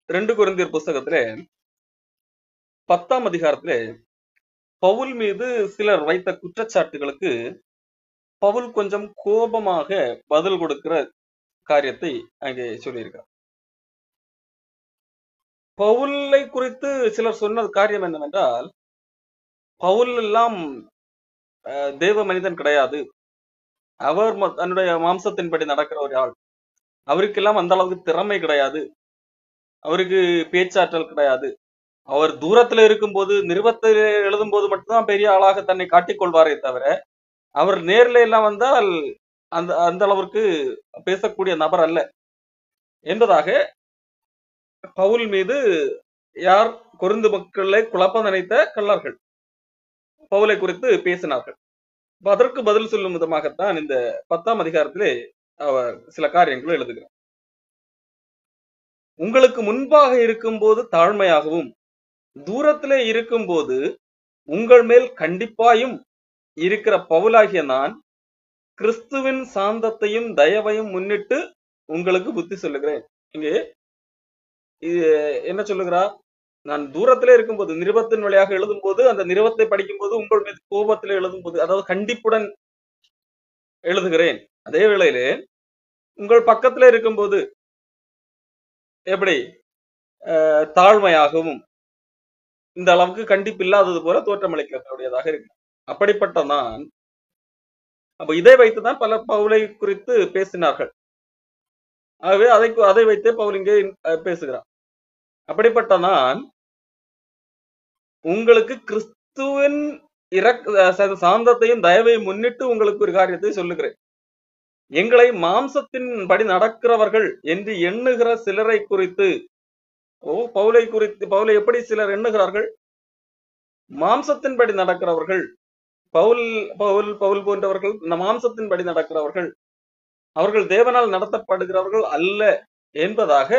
2 கொரிந்தியர் புஸ்தகத்திலே 10ஆம் அதிகாரத்திலே பவுல் மீது சிலர் வைத்த குற்றச்சாட்டுகளுக்கு பவுல் கொஞ்சம் கோபமாக பதில் கொடுக்கிற காரியத்தை அங்கே சொல்லியிருக்கிறார். பவுலை குறித்து சிலர் சொன்ன காரியம் என்னவென்றால், பவுல் எல்லாம் தேவ மனிதன் கிடையாது, அவர் தன்னுடைய மாம்சத்தின்படி நடக்கிற ஒரு ஆள், அவருக்கெல்லாம் அந்த அளவுக்கு திறமை கிடையாது, அவருக்கு பேச்சாற்றல் கிடையாது, அவர் தூரத்துல இருக்கும்போது நிருபத்தில் எழுதும் போது மட்டும்தான் பெரிய ஆளாக தன்னை காட்டிக்கொள்வாரே தவிர அவர் நேர்ல எல்லாம் வந்தால் அந்த அந்த அளவிற்கு பேசக்கூடிய நபர் அல்ல என்பதாக பவுல் மீது யார் கொரிந்து மக்களை குழப்பம் நினைத்த கள்ளர்கள் பவுலை குறித்து பேசினார்கள். அதற்கு பதில் சொல்லும் விதமாகத்தான் இந்த 10ஆம் அதிகாரத்திலே அவர் சில காரியங்களை எழுதுகிறார். உங்களுக்கு முன்பாக இருக்கும்போது தாழ்மையாகவும் தூரத்திலே இருக்கும்போது உங்கள் மேல் கண்டிப்பாயும் இருக்கிற பவுலாகிய நான் கிறிஸ்துவின் சாந்தத்தையும் தயவையும் முன்னிட்டு உங்களுக்கு புத்தி சொல்லுகிறேன். இங்கே என்ன சொல்லுகிறார்? நான் தூரத்திலே இருக்கும்போது, நிருபத்தின் வழியாக எழுதும் போது, அந்த நிருபத்தை படிக்கும் போது உங்கள் மீது கோபத்திலே எழுதும் போது, அதாவது கண்டிப்புடன் எழுதுகிறேன். அதே வேளையிலே உங்கள் பக்கத்திலே இருக்கும்போது எப்படி தாழ்மையாகவும் இந்த அளவுக்கு கண்டிப்பு இல்லாதது போல தோற்றமளிக்கக்கூடியதாக இருக்கு. அப்படிப்பட்ட நான், அப்ப இதை வைத்துதான் பல பவுலை குறித்து பேசினார்கள். ஆகவே அதை வைத்தே பவுல் இங்கே பேசுகிறார். அப்படிப்பட்ட நான் உங்களுக்கு கிறிஸ்துவின் சாந்தத்தையும் தயவையும் முன்னிட்டு உங்களுக்கு ஒரு காரியத்தை சொல்லுகிறேன். எங்களை மாம்சத்தின் படி நடக்கிறவர்கள் என்று எண்ணுகிற சிலரை குறித்து, பவுலை எப்படி சிலர் எண்ணுகிறார்கள்? மாம்சத்தின்படி நடக்கிறவர்கள், பவுல் போன்றவர்கள் மாம்சத்தின்படி நடக்கிறவர்கள், அவர்கள் தேவனால் நடத்தப்படுகிறவர்கள் அல்ல என்பதாக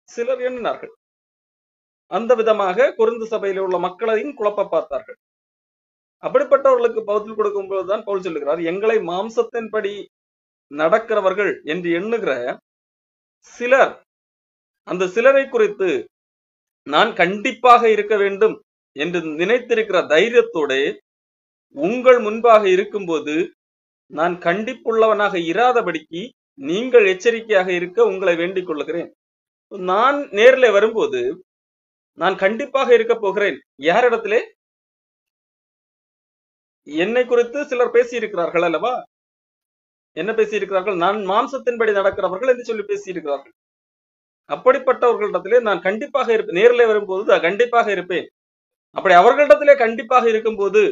சிலர் எண்ணினார்கள். அந்த விதமாக கொரிந்து சபையில் உள்ள மக்களையும் குழப்ப பார்த்தார்கள். அப்படிப்பட்டவர்களுக்கு பதில் கொடுக்கும் போதுதான் பவுல் சொல்லுகிறார், எங்களை மாம்சத்தின்படி நடக்கிறவர்கள் என்று எண்ணுகிற சிலர், அந்த சிலரை குறித்து நான் கண்டிப்பாக இருக்க வேண்டும் என்று நினைத்திருக்கிற தைரியத்தோட உங்கள் முன்பாக இருக்கும்போது நான் கண்டிப்புள்ளவனாக இராதபடிக்கு நீங்கள் எச்சரிக்கையாக இருக்க உங்களை வேண்டிக் கொள்ளுகிறேன். நான் நேரில் வரும்போது நான் கண்டிப்பாக இருக்க போகிறேன். யாரிடத்திலே? என்னை குறித்து சிலர் பேசியிருக்கிறார்கள் அல்லவா? என்ன பேசியிருக்கிறார்கள்? நான் மாம்சத்தின்படி நடக்கிறவர்கள் என்று சொல்லி பேசியிருக்கிறார்கள். அப்படிப்பட்டவர்களிடத்திலே நான் கண்டிப்பாக இருப்பேன். நேரில் வரும்போது கண்டிப்பாக இருப்பேன். அப்படி அவர்களிடத்திலே கண்டிப்பாக இருக்கும்போது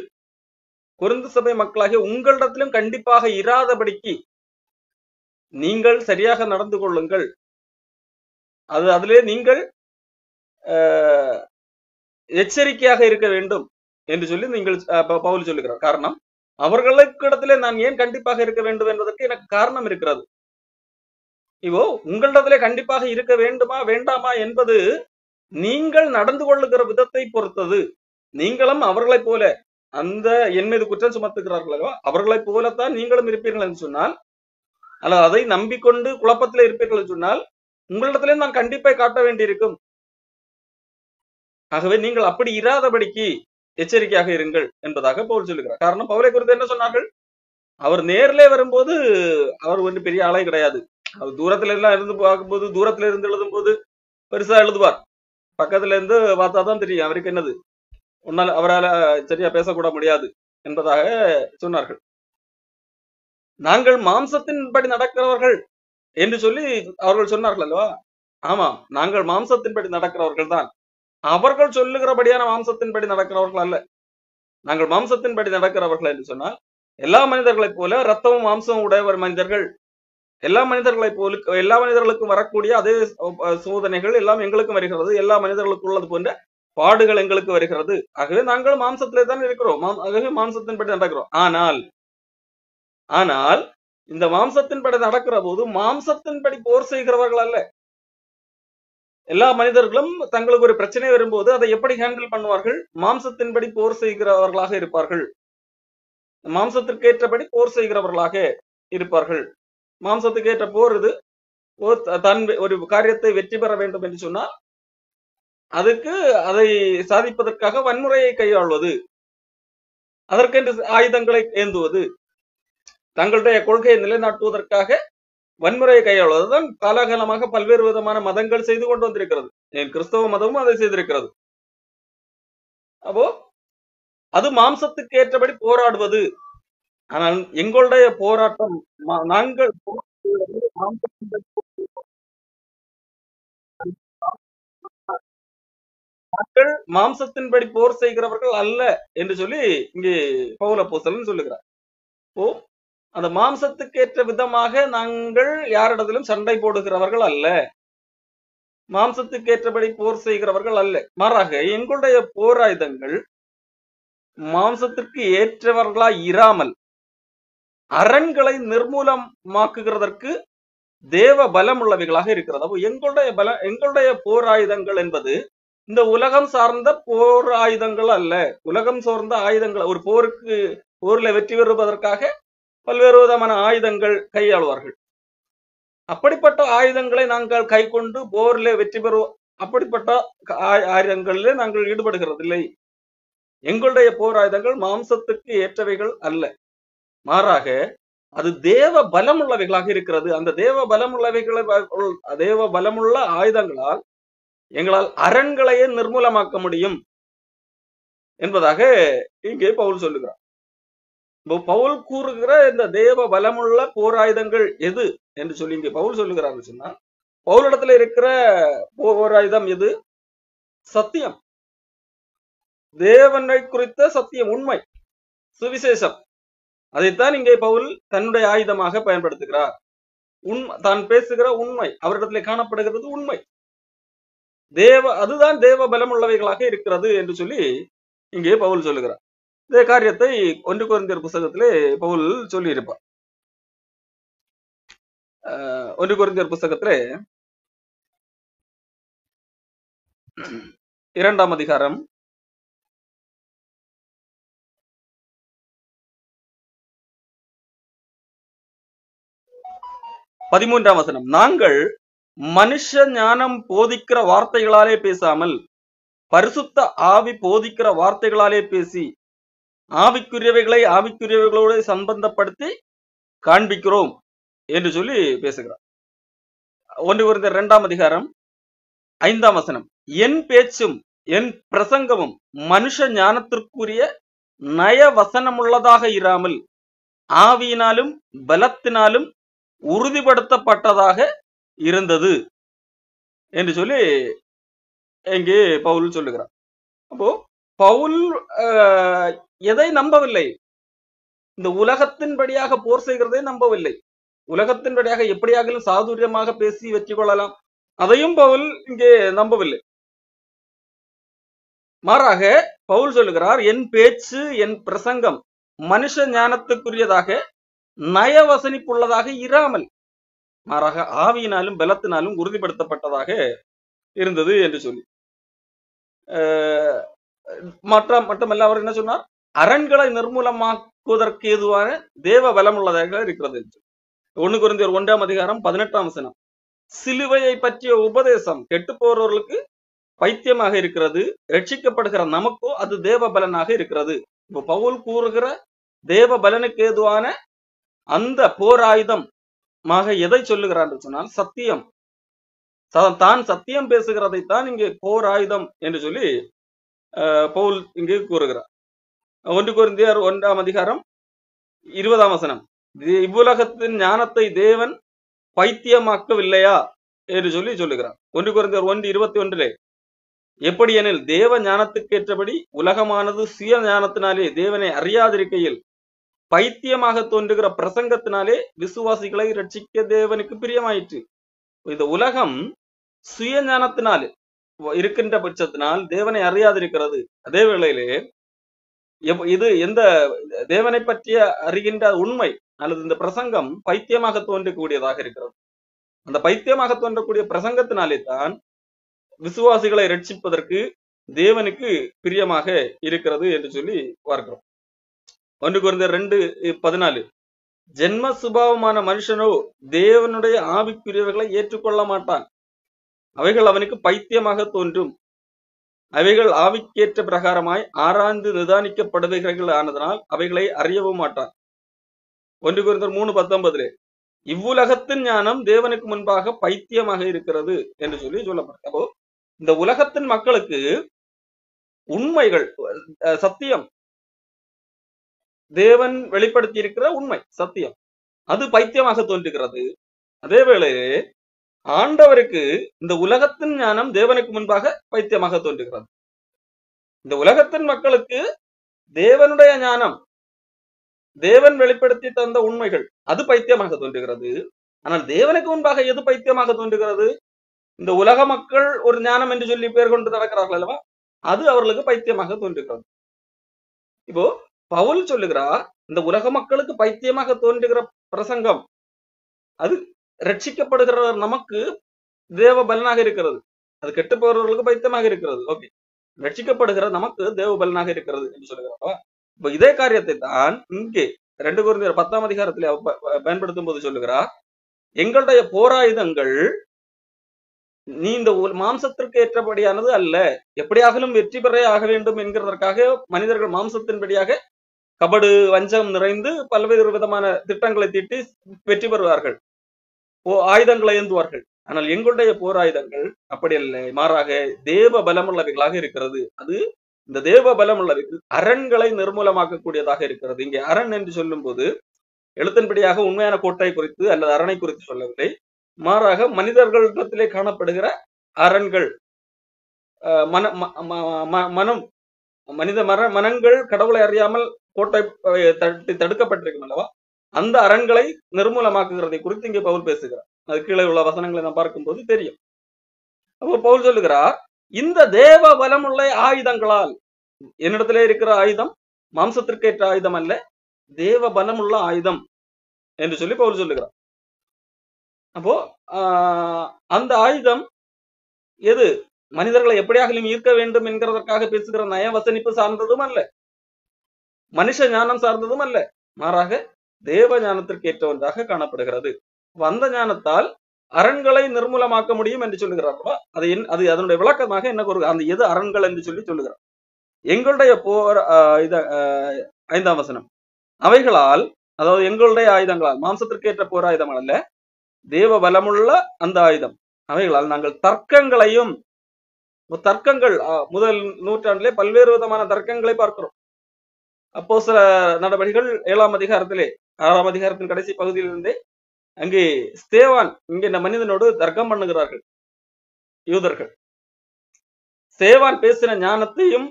கொரிந்து சபை மக்களாகிய உங்களிடத்திலும் கண்டிப்பாக இராதபடிக்கு நீங்கள் சரியாக நடந்து கொள்ளுங்கள். அதிலே நீங்கள் எச்சரிக்கையாக இருக்க வேண்டும் என்று சொல்லி நீங்கள் பவுல் சொல்லுகிறார். காரணம், அவர்களுக்கிடத்திலே நான் ஏன் கண்டிப்பாக இருக்க வேண்டும் என்பதற்கு எனக்கு காரணம் இருக்கிறது. இப்போ உங்களிடத்திலே கண்டிப்பாக இருக்க வேண்டுமா வேண்டாமா என்பது நீங்கள் நடந்து கொள்ளுகிற விதத்தை பொறுத்தது. நீங்களும் அவர்களைப் போல அந்த என் மீது குற்றம் சுமத்துகிறார்களோ அவர்களைப் போலத்தான் நீங்களும் இருப்பீர்கள் என்று சொன்னால், அல்லது அதை நம்பிக்கொண்டு குழப்பத்தில் இருப்பீர்கள் என்று சொன்னால் உங்களிடத்திலே நான் கண்டிப்பை காட்ட வேண்டியிருக்கும். ஆகவே நீங்கள் அப்படி இராதபடிக்கு எச்சரிக்கையாக இருங்கள் என்பதாக பவுல் சொல்லுகிறார். காரணம், பவுலை குறித்து என்ன சொன்னார்கள்? அவர் நேரிலே வரும்போது அவர் ஒன்றும் பெரிய ஆளை கிடையாது. அவர் தூரத்துல எல்லாம் இருந்து பார்க்கும்போது, தூரத்துல இருந்து எழுதும் போது பெருசா எழுதுவார். பக்கத்துல இருந்து பார்த்தாதான் தெரியும் அவருக்கு என்னது, உன்னால் அவரால் சரியா பேசக்கூட முடியாது என்பதாக சொன்னார்கள். நாங்கள் மாம்சத்தின்படி நடக்கிறவர்கள் என்று சொல்லி அவர்கள் சொன்னார்கள் அல்லவா? ஆமாம், நாங்கள் மாம்சத்தின்படி நடக்கிறவர்கள் தான். அவர்கள் சொல்லுகிறபடியான மாம்சத்தின்படி நடக்கிறவர்கள் அல்ல. நாங்கள் மாம்சத்தின்படி நடக்கிறவர்கள் என்று சொன்னால் எல்லா மனிதர்களைப் போல ரத்தமும் மாம்சமும் உடையவர் மனிதர்கள். எல்லா மனிதர்களைப் போல எல்லா மனிதர்களுக்கும் வரக்கூடிய அதே சோதனைகள் எல்லாம் எங்களுக்கும் வருகிறது. எல்லா மனிதர்களுக்கு உள்ளது போன்ற பாடுகள் எங்களுக்கு வருகிறது. ஆகவே நாங்கள் மாம்சத்திலே தான் இருக்கிறோம். ஆகவே மாம்சத்தின்படி நடக்கிறோம். ஆனால் இந்த மாம்சத்தின்படி நடக்கிற போது மாம்சத்தின்படி போர் செய்கிறவர்கள் அல்ல. எல்லா மனிதர்களும் தங்களுக்கு ஒரு பிரச்சனை வரும்போது அதை எப்படி ஹேண்டில் பண்ணுவார்கள்? மாம்சத்தின்படி போர் செய்கிறவர்களாக இருப்பார்கள். மாம்சத்திற்கு ஏற்றபடி போர் செய்கிறவர்களாக இருப்பார்கள். மாம்சத்துக்கு ஏற்ற போர் இது. தன் ஒரு காரியத்தை வெற்றி பெற வேண்டும் என்று சொன்னால் அதுக்கு அதை சாதிப்பதற்காக வன்முறையை கையாள்வது, அதற்கென்று ஆயுதங்களை ஏந்துவது, தங்களுடைய கொள்கையை நிலைநாட்டுவதற்காக வன்முறையை கையாளுவதுதான் காலாகாலமாக பல்வேறு விதமான மதங்கள் செய்து கொண்டு வந்திருக்கிறது. என் கிறிஸ்தவ மதமும் அதை செய்திருக்கிறது. அப்போ அது மாம்சத்துக்கு ஏற்றபடி போராடுவது. ஆனால் எங்களுடைய போராட்டம் நாங்கள் மாம்சத்தின்படி போர் செய்கிறவர்கள் அல்ல என்று சொல்லி இங்கே பவுல் அப்போஸ்தலன் சொல்லுகிறார். ஓ, அந்த மாம்சத்துக்கு ஏற்ற விதமாக நாங்கள் யாரிடத்திலும் சண்டை போடுகிறவர்கள் அல்ல, மாம்சத்துக்கு ஏற்றபடி போர் செய்கிறவர்கள் அல்ல. மாறாக எங்களுடைய போராயுதங்கள் மாம்சத்திற்கு ஏற்றவர்களாய் இராமல் அரண்களை நிர்மூலமாக்குகிறதற்கு தேவ பலம் உள்ளவைகளாக இருக்கிறது. அப்போ எங்களுடைய போர் ஆயுதங்கள் என்பது இந்த உலகம் சார்ந்த போர் ஆயுதங்கள் அல்ல. உலகம் சார்ந்த ஆயுதங்கள், ஒரு போரில் வெற்றி பெறுவதற்காக பல்வேறு விதமான ஆயுதங்கள் கையாளுவார்கள். அப்படிப்பட்ட ஆயுதங்களை நாங்கள் கை கொண்டு போரில் வெற்றி பெறுவோம். அப்படிப்பட்ட ஆயுதங்களில் நாங்கள் ஈடுபடுகிறதில்லை. எங்களுடைய போர் ஆயுதங்கள் மாம்சத்துக்கு ஏற்றவைகள் அல்ல, மாறாக அது தேவ பலம் உள்ளவைகளாக இருக்கிறது. அந்த தேவ பலமுள்ள ஆயுதங்களால் எங்களால் அரண்களையே நிர்மூலமாக்க முடியும் என்பதாக இங்கே பவுல் சொல்லுகிறார். பவுல் கூறுகிற இந்த தேவ பலமுள்ள போர் ஆயுதங்கள் எது என்று சொல்லி இங்கே பவுல் சொல்லுகிறார் சொன்னா, பவுலிடத்துல இருக்கிற போர் ஆயுதம் எது? சத்தியம், தேவனை குறித்த சத்தியம், உண்மை, சுவிசேஷம். அதைத்தான் இங்கே பவுல் தன்னுடைய ஆயுதமாக பயன்படுத்துகிறார். தான் பேசுகிற உண்மை, அவரிடத்திலே காணப்படுகிறது உண்மை, அதுதான் தேவ பலம் உள்ளவைகளாக இருக்கிறது என்று சொல்லி இங்கே பவுல் சொல்லுகிறார். இதே காரியத்தை 1 கொரிந்தியர் புத்தகத்திலே பவுல் சொல்லி இருப்பார். 1 கொரிந்தியர் புத்தகத்திலே 2ஆம் அதிகாரம் 13ஆம் வசனம், நாங்கள் மனுஷ ஞானம் போதிக்கிற வார்த்தைகளாலே பேசாமல் பரிசுத்த ஆவி போதிக்கிற வார்த்தைகளாலே பேசி ஆவிக்குரியவைகளை ஆவிக்குரியவைகளோடு சம்பந்தப்படுத்தி காண்பிக்கிறோம் என்று சொல்லி பேசுகிறார். 1 கொரிந்தியர் 2ஆம் அதிகாரம் 5ஆம் வசனம், என் பேச்சும் என் பிரசங்கமும் மனுஷ ஞானத்திற்குரிய நய வசனமுள்ளதாக இராமல் ஆவியினாலும் பலத்தினாலும் உறுதிப்படுத்தப்பட்டதாக இருந்தது என்று சொல்லி இங்கே பவுல் சொல்லுகிறார். அப்போ பவுல் எதை நம்பவில்லை? இந்த உலகத்தின்படியாக போர் செய்கிறதை நம்பவில்லை. உலகத்தின்படியாக எப்படியாகிலும் சாதுரியமாக பேசி வெற்றி கொள்ளலாம், அதையும் பவுல் இங்கே நம்பவில்லை. மாறாக பவுல் சொல்லுகிறார், என் பேச்சு என் பிரசங்கம் மனுஷ ஞானத்துக்குரியதாக நயவசனிப்புள்ளதாக இராமல் மாறாக ஆவியினாலும் பலத்தினாலும் உறுதிப்படுத்தப்பட்டதாக இருந்தது என்று சொல்லி மட்டுமல்ல, அவர் என்ன சொன்னார்? அரண்களை நிர்மூலமாக்குவதற்கு ஏதுவான தேவ பலம் உள்ளதாக இருக்கிறது என்று. 1 கொரிந்தியர் 1ஆம் அதிகாரம் 18ஆம் வசனம், சிலுவையை பற்றிய உபதேசம் கெட்டு போறவர்களுக்கு பைத்தியமாக இருக்கிறது, ரட்சிக்கப்படுகிற நமக்கோ அது தேவ பலனாக இருக்கிறது. இப்போ பவுல் கூறுகிற தேவ பலனுக்கு ஏதுவான அந்த போர் ஆயுதமாக எதை சொல்லுகிறார் என்று சொன்னால் சத்தியம். தான் சத்தியம் பேசுகிறதைத்தான் இங்கே போர் ஆயுதம் என்று சொல்லி பவுல் இங்கு கூறுகிறார். 1 கொரிந்தியர் 1ஆம் அதிகாரம் 20ஆம் வசனம், இவ்வுலகத்தின் ஞானத்தை தேவன் பைத்தியமாக்கவில்லையா என்று சொல்லி சொல்லுகிறார். 1 கொரிந்தியர் 1:21, எப்படி எனில் தேவ ஞானத்துக்கு ஏற்றபடி உலகமானது சுய ஞானத்தினாலே தேவனை அறியாதிருக்கையில் பைத்தியமாக தோன்றுகிற பிரசங்கத்தினாலே விசுவாசிகளை ரட்சிக்க தேவனுக்கு பிரியமாயிற்று. இந்த உலகம் சுய ஞானத்தினாலே இருக்கின்ற பட்சத்தினால் தேவனை அறியாதிருக்கிறது. அதே வேளையிலே இது எந்த தேவனை பற்றிய அறிகின்ற உண்மை அல்லது இந்த பிரசங்கம் பைத்தியமாக தோன்றக்கூடியதாக இருக்கிறது. அந்த பைத்தியமாக தோன்றக்கூடிய பிரசங்கத்தினாலே தான் விசுவாசிகளை ரட்சிப்பதற்கு தேவனுக்கு பிரியமாக இருக்கிறது என்று சொல்லி பார்க்கிறோம். 1 கொரிந்தியர் 2:14, ஜென்ம சுபாவமான மனுஷனோ தேவனுடைய ஆவிக்குரியவைகளை ஏற்றுக்கொள்ள மாட்டான், அவைகள் அவனுக்கு பைத்தியமாக தோன்றும், அவைகள் ஆவிக்கேற்ற பிரகாரமாய் ஆராய்ந்து நிதானிக்கப்படுபவைகள் ஆனதனால் அவைகளை அறியவும் மாட்டான். 1 கொரிந்தியர் 3:19 இவ்வுலகத்தின் ஞானம் தேவனுக்கு முன்பாக பைத்தியமாக இருக்கிறது என்று சொல்லப்படும். அப்போ இந்த உலகத்தின் மக்களுக்கு உண்மைகள், சத்தியம், தேவன் வெளிப்படுத்தி இருக்கிற உண்மை சத்தியம், அது பைத்தியமாக தோன்றுகிறது. அதே வேளையிலே ஆண்டவருக்கு இந்த உலகத்தின் ஞானம் தேவனுக்கு முன்பாக பைத்தியமாக தோன்றுகிறது. இந்த உலகத்தின் மக்களுக்கு தேவனுடைய ஞானம், தேவன் வெளிப்படுத்தி தந்த உண்மைகள், அது பைத்தியமாக தோன்றுகிறது. ஆனால் தேவனுக்கு முன்பாக எது பைத்தியமாக தோன்றுகிறது? இந்த உலக மக்கள் ஒரு ஞானம் என்று சொல்லி பேர் கொண்டு நடக்கிறார்கள் அல்லவா, அது அவர்களுக்கு பைத்தியமாக தோன்றுகிறது. இப்போ பவுல் சொல்லுகிறார், இந்த உலக மக்களுக்கு பைத்தியமாக தோன்றுகிற பிரசங்கம் அது ரட்சிக்கப்படுகிற நமக்கு தேவ பலனாக இருக்கிறது. அது கெட்டு போறவர்களுக்கு பைத்தியமாக இருக்கிறது. ஓகே, ரட்சிக்கப்படுகிற நமக்கு தேவ பலனாக இருக்கிறது என்று சொல்லுகிறார். இப்ப இதே காரியத்தை தான் இங்கே 2 கொரிந்தியர் 10ஆம் அதிகாரத்திலே பயன்படுத்தும் போது சொல்லுகிறார், எங்களுடைய போராயுதங்கள் நீ இந்த மாம்சத்திற்கு ஏற்றபடியானது அல்ல, எப்படியாகலும் வெற்றி பெற ஆக வேண்டும் என்கிறதற்காக மனிதர்கள் மாம்சத்தின்படியாக கபடு வஞ்சம் நிறைந்து பல்வேறு விதமான திட்டங்களை தீட்டி வெற்றி பெறுவார்கள், ஆயுதங்களை ஏந்துவார்கள். ஆனால் எங்களுடைய போராயுதங்கள் அப்படி அல்ல, மாறாக தேவ பலமுள்ளவைகளாக இருக்கிறது. அது இந்த தேவ பலமுள்ளவைகள் அரண்களை நிர்மூலமாக்கக்கூடியதாக இருக்கிறது. இங்கே அரண் என்று சொல்லும் போது எழுத்தின்படியாக உண்மையான கோட்டை குறித்து அல்லது அரணை குறித்து சொல்லவில்லை, மாறாக மனிதர்களிடத்திலே காணப்படுகிற அரண்கள், மனம், மனித மனங்கள் கடவுளை அறியாமல் கோட்டை தடுக்கப்பட்டிருக்கும் அல்லவா, அந்த அரண்களை நிர்மூலமாக்குகிறதை குறித்து இங்கே பவுல் பேசுகிறார். அது கீழே உள்ள வசனங்களை நாம் பார்க்கும்போது தெரியும். அப்போ பவுல் சொல்லுகிறார், இந்த தேவ பலமுள்ள ஆயுதங்களால், என்னிடத்திலே இருக்கிற ஆயுதம் மாம்சத்திற்கு ஏற்ற ஆயுதம் அல்ல, தேவ பலமுள்ள ஆயுதம் என்று சொல்லி பவுல் சொல்லுகிறார். அப்போ அந்த ஆயுதம் எது? மனிதர்களை எப்படியாகலும் ஈர்க்க வேண்டும் என்கிறதற்காக பேசுகிற நயவசனிப்பு சார்ந்ததும் அல்ல, மனுஷ ஞானம் சார்ந்ததும் அல்ல, மாறாக தேவ ஞானத்திற்கு ஏற்ற ஒன்றாக காணப்படுகிறது. அந்த ஞானத்தால் அரண்களை நிர்மூலமாக்க முடியும் என்று சொல்லுகிறார்களா, அது அதனுடைய விளக்கமாக என்ன அந்த எது அரண்கள் என்று சொல்லி சொல்லுகிறார். எங்களுடைய போர் 5ஆம் வசனம், அவைகளால், அதாவது எங்களுடைய ஆயுதங்களால், மாம்சத்திற்கு ஏற்ற போர் ஆயுதங்கள் அல்ல, தேவ பலமுள்ள அந்த ஆயுதம், அவைகளால் நாங்கள் தர்க்கங்களையும், தர்க்கங்கள் முதல் நூற்றாண்டிலே பல்வேறு விதமான தர்க்கங்களை பார்க்கிறோம். அப்போஸ்தலர் நடவடிக்கைகள் 7ஆம் அதிகாரத்திலே 6ஆம் அதிகாரத்தின் கடைசி பகுதியிலிருந்தே அங்கே ஸ்தேவான் இங்கே இந்த மனிதனோடு தர்க்கம் பண்ணுகிறார்கள் யூதர்கள். ஸ்தேவான் பேசின ஞானத்தையும்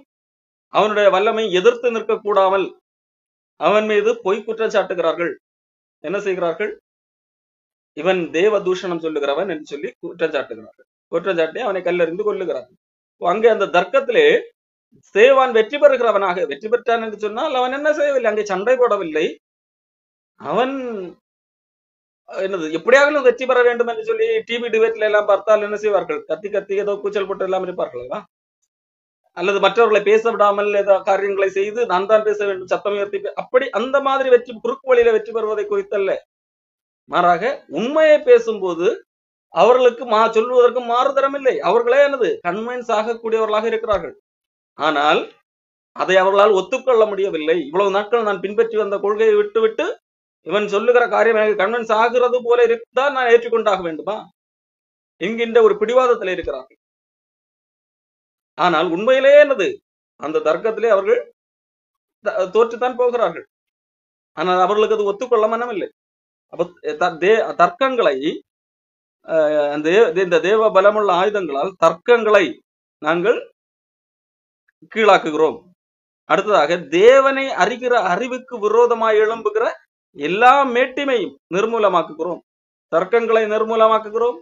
அவனுடைய வல்லமை எதிர்த்து நிற்க கூடாமல் அவன் மீது பொய் குற்றம் சாட்டுகிறார்கள். என்ன செய்கிறார்கள்? இவன் தேவ தூஷணம் சொல்லுகிறவன் என்று சொல்லி குற்றம் சாட்டுகிறார்கள். குற்றம் சாட்டி அவனை கல்லெறிந்து கொல்லுகிறார்கள். அங்கே அந்த தர்க்கத்திலே ஸ்தேவான் வெற்றி பெறுகிறவனாக, வெற்றி பெற்றான் என்று சொன்னால் அவன் என்ன செய்யவில்லை, அங்கே சண்டை போடவில்லை, அவன் என்னது எப்படியாவது வெற்றி பெற வேண்டும் என்று சொல்லி டிவி டிபேட்ல எல்லாம் பார்த்தால் என்ன செய்வார்கள், கத்தி கத்தி ஏதோ கூச்சல் போட்டு எல்லாம் இருப்பார்களா, அல்லது மற்றவர்களை பேச விடாமல் ஏதோ காரியங்களை செய்து நான் தான் பேச வேண்டும் சத்தம் உயர்த்தி, அப்படி அந்த மாதிரி வெற்றி குறுக்கு வழியில வெற்றி பெறுவதை குறித்தல்ல, மாறாக உண்மையை பேசும்போது அவர்களுக்கு சொல்வதற்கு மாறுதரம் இல்லை, அவர்களே என்னது கன்வின்ஸ் ஆகக்கூடியவர்களாக இருக்கிறார்கள். ஆனால் அதை அவர்களால் ஒத்துக்கொள்ள முடியவில்லை. இவ்வளவு நாட்கள் நான் பின்பற்றி வந்த கொள்கையை விட்டுவிட்டு இவன் சொல்லுகிற காரியம் எனக்கு கன்வின்ஸ் ஆகிறது போல இருந்தால் நான் ஏற்றுக்கொண்டாக வேண்டுமா என்கின்ற ஒரு பிடிவாதத்தில் இருக்கிறார்கள். ஆனால் உண்மையிலே என்னது அந்த தர்க்கத்திலே அவர்கள் தோற்றுத்தான் போகிறார்கள். ஆனால் அவர்களுக்கு அது ஒத்துக்கொள்ள மனமில்லை. அப்ப தர்க்கங்களை, இந்த தேவ பலமுள்ள ஆயுதங்களால் தர்க்கங்களை நாங்கள் கீழாக்குகிறோம். அடுத்ததாக தேவனை அறிகிற அறிவுக்கு விரோதமாய் எழும்புகிற எல்லா மேட்டிமையும் நிர்மூலமாக்குகிறோம். தர்க்கங்களை நிர்மூலமாக்குகிறோம்.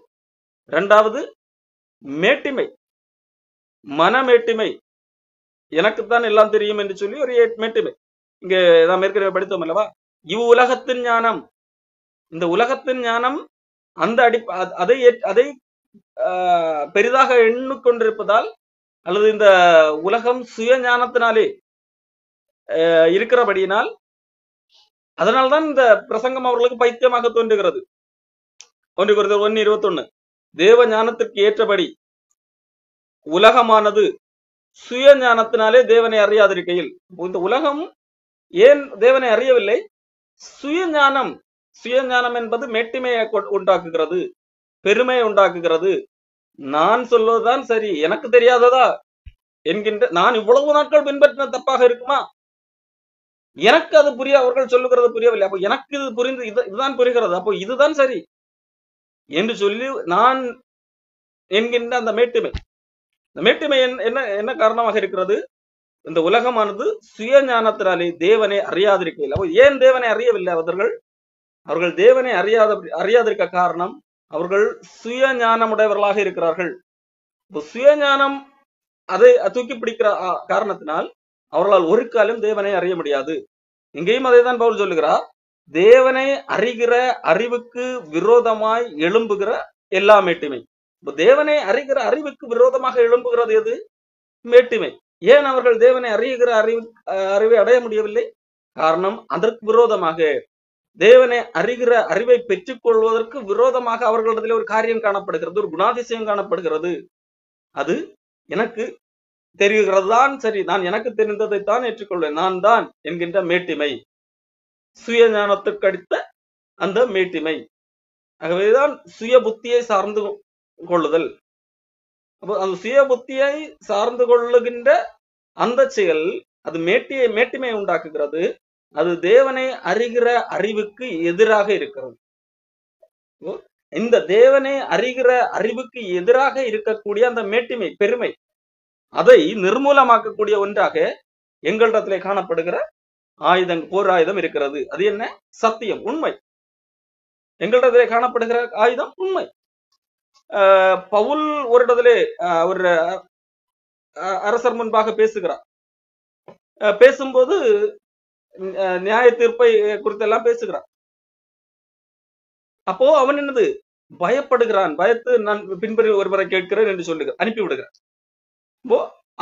இரண்டாவது மேட்டிமை, மனமேட்டிமை, எனக்குத்தான் எல்லாம் தெரியும் என்று சொல்லி ஒரு மேட்டிமை. இங்க நாம் ஏற்கனவே படித்தோம் அல்லவா, இவ்வுலகத்தின் ஞானம், இந்த உலகத்தின் ஞானம் அந்த அதை பெரிதாக எண்ணிக்கொண்டிருப்பதால், அல்லது இந்த உலகம் சுய ஞானத்தினாலே இருக்கிறபடியினால், அதனால்தான் இந்த பிரசங்கம் அவர்களுக்கு பைத்தியமாக தோன்றுகிறது. 1 கொரிந்தியர் 1:21 தேவ ஞானத்திற்கு ஏற்றபடி உலகமானது சுய ஞானத்தினாலே தேவனை அறியாதிருக்கையில். இந்த உலகம் ஏன் தேவனை அறியவில்லை? சுயஞானம். சுயஞானம் என்பது மேட்டிமையை உண்டாக்குகிறது, பெருமையை உண்டாக்குகிறது. நான் சொல்வதுதான் சரி, எனக்கு தெரியாததா என்கின்ற, நான் இவ்வளவு நாட்கள் பின்பற்றின தப்பாக இருக்குமா, எனக்கு அது அவர்கள் சொல்லுகிறது புரியவில்லை, அப்போ எனக்கு இது புரிந்து இதுதான் புரிகிறது, அப்போ இதுதான் சரி என்று சொல்லி நான் என்கின்ற அந்த மேட்டிமை. இந்த மேட்டிமை என்ன என்ன காரணமாக இருக்கிறது? இந்த உலகமானது சுயஞானத்தினாலே தேவனை அறியாதிருக்கையில். அப்போ ஏன் தேவனை அறியவில்லை அவர்கள் தேவனை அறியாதிருக்க காரணம் அவர்கள் சுயஞானமுடையவர்களாக இருக்கிறார்கள். இப்போ சுயஞானம் அதை தூக்கி பிடிக்கிற காரணத்தினால் அவர்களால் ஒரு காலம் தேவனை அறிய முடியாது. இங்கேயும் அதை தான் பவுல் சொல்லுகிறார். தேவனை அறிகிற அறிவுக்கு விரோதமாய் எழும்புகிற எல்லா மேட்டிமை. இப்போ தேவனை அறிகிற அறிவுக்கு விரோதமாக எழும்புகிறது எது? மேட்டிமை. ஏன் அவர்கள் தேவனை அறிகிற அறிவை அடைய முடியவில்லை? காரணம், அதற்கு விரோதமாக, தேவனை அறிகிற அறிவை பெற்றுக் கொள்வதற்கு விரோதமாக அவர்களிடத்தில் ஒரு காரியம் காணப்படுகிறது, ஒரு குணாதிசயம் காணப்படுகிறது. அது எனக்கு தெரிகிறது தான் சரி, நான் எனக்கு தெரிந்ததைத்தான் ஏற்றுக்கொள்வேன், நான் தான் என்கின்ற மேட்டிமை, சுய ஞானத்துக்கு அடுத்த அந்த மேட்டிமை. ஆகவேதான் சுய புத்தியை சார்ந்து கொள்ளுதல். அப்போ அந்த சுய புத்தியை சார்ந்து கொள்ளுகின்ற அந்த செயல் அது மேட்டிமை உண்டாக்குகிறது. அது தேவனை அறிகிற அறிவுக்கு எதிராக இருக்கிறது. இந்த தேவனை அறிகிற அறிவுக்கு எதிராக இருக்கக்கூடிய அந்த மேட்டிமை, பெருமை, அதை நிர்மூலமாக்கக்கூடிய ஒன்றாக எங்களிடத்திலே காணப்படுகிற போர் ஆயுதம் இருக்கிறது. அது என்ன? சத்தியம், உண்மை. எங்களிடத்திலே காணப்படுகிற ஆயுதம் உண்மை. பவுல் ஒரு இடத்திலே ஒரு அரசர் முன்பாக பேசுகிறார். பேசும்போது நியாய தீர்ப்பை குறித்தெல்லாம் பேசுகிறான். அப்போ அவன் என்னது? பயப்படுகிறான். பயத்து நான் பின்பற்றி ஒருவரை கேட்கிறேன் என்று சொல்லுகிறான், அனுப்பி விடுகிறான்.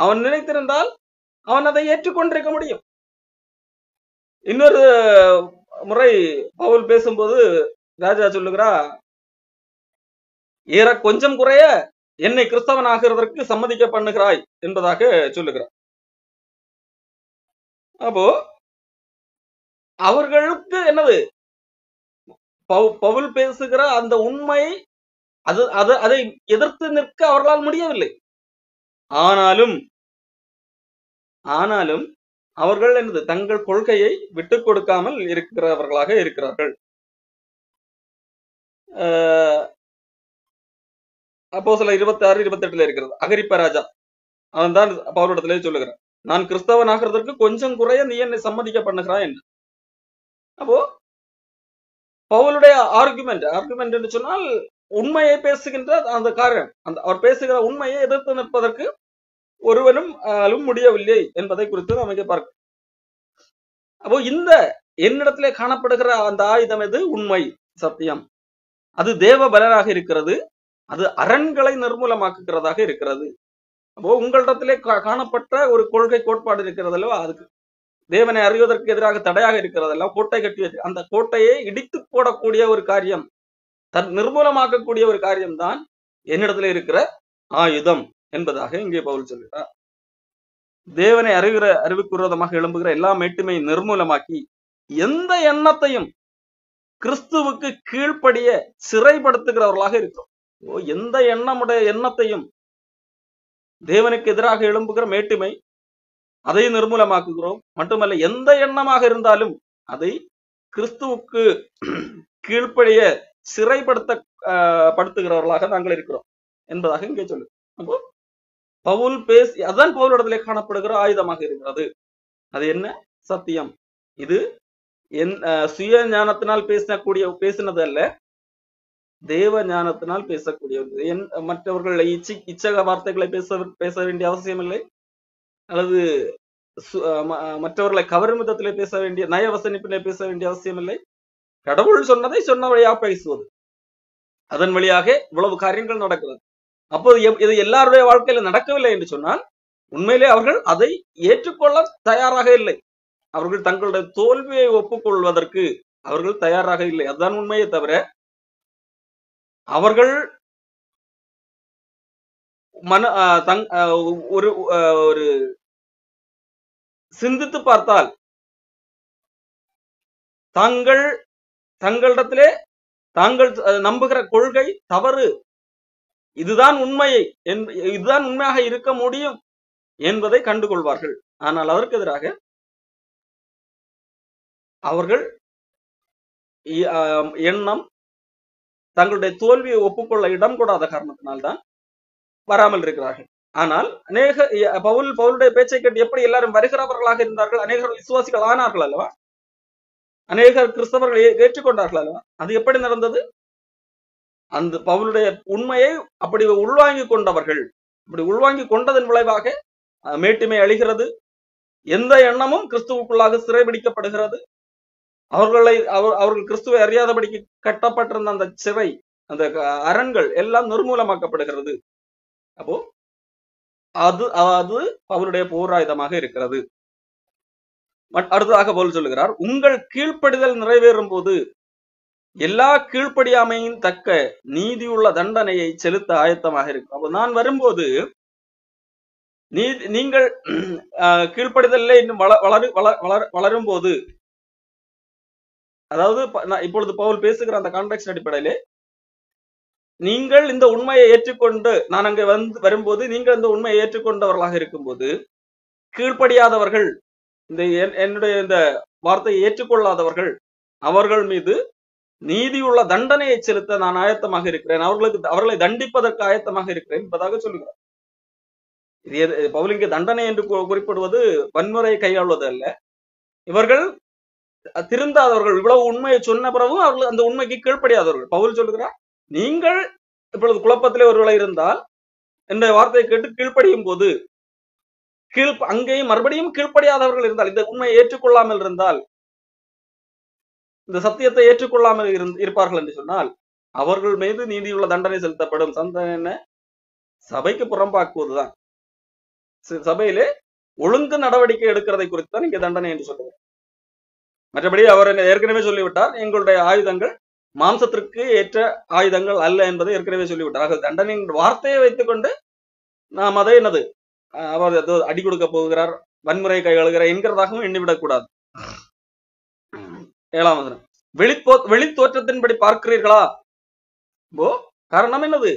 அவன் நினைத்திருந்தால் அவன் அதை ஏற்றுக்கொண்டிருக்க முடியும். இன்னொரு முறை பவுல் பேசும்போது ராஜா சொல்லுகிறா, ஏற கொஞ்சம் குறைய என்னை கிறிஸ்தவன் ஆகிறதற்கு சம்மதிக்க பண்ணுகிறாய் என்பதாக சொல்லுகிறார். அப்போ அவர்களுக்கு என்னது? பவுல் பேசுகிற அந்த உண்மை, அதை எதிர்த்து நிற்க அவர்களால் முடியவில்லை. ஆனாலும் அவர்கள் என்னது? தங்கள் கொள்கையை விட்டுக் கொடுக்காமல் இருக்கிறவர்களாக இருக்கிறார்கள். அப்போஸ்தலர் 26-28 இருக்கிறது. அகிரிப்பா ராஜா அவன் தான் பவுலிடத்திலே சொல்லுகிறான், நான் கிறிஸ்தவன் ஆகிறதற்கு கொஞ்சம் குறைய நீ என்னை சம்மதிக்க பண்ணுகிறாய் என்று. அப்போ பவுலுடைய ஆர்குமெண்ட் என்று சொன்னால் உண்மையை பேசுகின்ற அந்த காரியம், அவர் பேசுகிற உண்மையை எதிர்த்து நிற்பதற்கு ஒருவனும் முடியவில்லை என்பதை குறித்து நமக்கு பார்க்க. அப்போ இந்த என்னிடத்திலே காணப்படுகிற அந்த ஆயுதம் எது? உண்மை, சத்தியம். அது தேவ பலனாக இருக்கிறது. அது அரண்களை நிர்மூலமாக்குகிறதாக இருக்கிறது. அப்போ உங்களிடத்திலே காணப்பட்ட ஒரு கொள்கை கோட்பாடு இருக்கிறதல்லவா, அதுக்கு தேவனை அறிவதற்கு எதிராக தடையாக இருக்கிறதெல்லாம் கோட்டை கட்டி வச்சு அந்த கோட்டையை இடித்து போடக்கூடிய ஒரு காரியம், நிர்மூலமாக்கக்கூடிய ஒரு காரியம் தான் என்னிடத்துல இருக்கிற ஆயுதம் என்பதாக இங்கே பவுல் சொல்கிறார். தேவனை அறிகிற அறிவுக்கு விரோதமாக எழும்புகிற எல்லா மேட்டுமையை நிர்மூலமாக்கி எந்த எண்ணத்தையும் கிறிஸ்துவுக்கு கீழ்ப்படிய சிறைப்படுத்துகிறவர்களாக இருக்கிறோம். எந்த எண்ணத்தையும் தேவனுக்கு எதிராக எழும்புகிற மேட்டுமை, அதை நிர்மூலமாக்குகிறோம். மட்டுமல்ல, எந்த எண்ணமாக இருந்தாலும் அதை கிறிஸ்துவுக்கு கீழ்ப்படிய சிறைப்படுத்துகிறவர்களாக நாங்கள் இருக்கிறோம் என்பதாக இங்கே சொல்லு. அப்போ பவுல் அதான் பவுலிடத்திலே காணப்படுகிற ஆயுதமாக இருக்கிறது. அது என்ன? சத்தியம். இது சுய ஞானத்தினால் பேசினது அல்ல, தேவ ஞானத்தினால் பேசக்கூடியது. மற்றவர்கள் இச்சக வார்த்தைகளை பேச வேண்டிய அவசியம் இல்லை, அல்லது மற்றவர்களை கவரும் விதத்திலே பேச வேண்டிய, நயவசனிப்பிலே பேச வேண்டிய அவசியம் இல்லை. கடவுள் சொன்னதை சொன்ன வழியாக பேசுவது, அதன் வழியாக இவ்வளவு காரியங்கள் நடக்கிறது. அப்போது இது எல்லாருடைய வாழ்க்கையில நடக்கவில்லை என்று சொன்னால் உண்மையிலே அவர்கள் அதை ஏற்றுக்கொள்ள தயாராக இல்லை. அவர்கள் தங்களுடைய தோல்வியை ஒப்புக்கொள்வதற்கு அவர்கள் தயாராக இல்லை. அதுதான் உண்மையை தவிர அவர்கள் மன ஒரு ஒரு சிந்தித்து பார்த்தால் தாங்கள் தங்களிடத்திலே தாங்கள் நம்புகிற கொள்கை தவறு, இதுதான் உண்மையை இதுதான் உண்மையாக இருக்க முடியும் என்பதை கண்டுகொள்வார்கள். ஆனால் அதற்கு எதிராக அவர்கள் எண்ணம் தங்களுடைய தோல்வியை ஒப்புக்கொள்ள இடம் கூடாத காரணத்தினால்தான் வராமல் இருக்கிறார்கள். ஆனால் அநேக பவுலுடைய பேச்சை கேட்டு எப்படி எல்லாரும் வருகிறவர்களாக இருந்தார்கள், அநேகர் விசுவாசிகள் ஆனார்கள் அல்லவா, அநேகர் கிறிஸ்தவர்கள் ஏற்றுக்கொண்டார்கள் அல்லவா. அது எப்படி நடந்தது? அந்த பவுலுடைய உண்மையை அப்படி உள்வாங்கி கொண்டவர்கள், அப்படி உள்வாங்கி கொண்டதன் விளைவாக மேட்டுமை அழிகிறது, எந்த எண்ணமும் கிறிஸ்துவுக்குள்ளாக சிறைபிடிக்கப்படுகிறது. அவர்கள் கிறிஸ்துவை அறியாதபடிக்கு கட்டப்பட்டிருந்த அந்த சிறை, அந்த அரண்கள் எல்லாம் நிர்மூலமாக்கப்படுகிறது. அப்போ அது அவருடைய போராயுதமாக இருக்கிறது. அடுத்ததாக பவுல் சொல்லுகிறார், உங்கள் கீழ்ப்படிதல் நிறைவேறும் போது எல்லா கீழ்ப்படியாமையின் தக்க நீதியுள்ள தண்டனையை செலுத்த ஆயத்தமாக இருக்கு. அப்போ நான் வரும்போது நீங்கள் கீழ்ப்படிதல்ல இன்னும் வளரும் போது, அதாவது இப்பொழுது பவுல் பேசுகிற அந்த கான்டெக்ஸ்ட் அடிப்படையிலே நீங்கள் இந்த உண்மையை ஏற்றுக்கொண்டு, நான் அங்கே வரும்போது நீங்கள் இந்த உண்மையை ஏற்றுக்கொண்டவர்களாக இருக்கும்போது கீழ்ப்படியாதவர்கள், என்னுடைய இந்த வார்த்தையை ஏற்றுக்கொள்ளாதவர்கள், அவர்கள் மீது நீதியுள்ள தண்டனையை செலுத்த நான் ஆயத்தமாக இருக்கிறேன், அவர்களை தண்டிப்பதற்கு ஆயத்தமாக இருக்கிறேன் என்பதாக சொல்லுகிறார். பவுல் இங்கே தண்டனை என்று குறிப்பிடுவது வன்முறை கையாள்வது அல்ல. இவர்கள் திருந்தாதவர்கள், இவ்வளவு உண்மையை சொன்ன பிறகும் அவர்கள் அந்த உண்மைக்கு கீழ்ப்படியாதவர்கள். பவுல் சொல்லுகிறார், நீங்கள் இப்பொழுது குழப்பத்திலே ஒருவேளை இருந்தால் என்ற வார்த்தையை கேட்டு கீழ்ப்படியும் போது, அங்கேயும் மறுபடியும் கீழ்ப்படியாதவர்கள் இருந்தால், இந்த உண்மையை ஏற்றுக்கொள்ளாமல் இருந்தால், இந்த சத்தியத்தை ஏற்றுக்கொள்ளாமல் இருப்பார்கள் என்று சொன்னால் அவர்கள் மீது நீதியுள்ள தண்டனை செலுத்தப்படும். என்ன? சபைக்கு புறம்பாக்குவதுதான். சபையிலே ஒழுங்கு நடவடிக்கை எடுக்கிறதை குறித்து தான் இங்கே தண்டனை என்று சொல்லுவார். மற்றபடி அவர் ஏற்கனவே சொல்லிவிட்டார், எங்களுடைய ஆயுதங்கள் மாம்சத்திற்கு ஏற்ற ஆயுதங்கள் அல்ல என்பதை ஏற்கனவே சொல்லிவிட்டார். தண்டனையின் வார்த்தையை வைத்துக் கொண்டு நாம் அதை அவர் அடி கொடுக்க போகிறார், வன்முறை கையாளுகிறார் என்கிறதாகவும் எண்ணிவிடக் கூடாது. 7ஆம் வசனம், வெளித்தோற்றத்தின்படி பார்க்கிறீர்களா? காரணம் என்னது?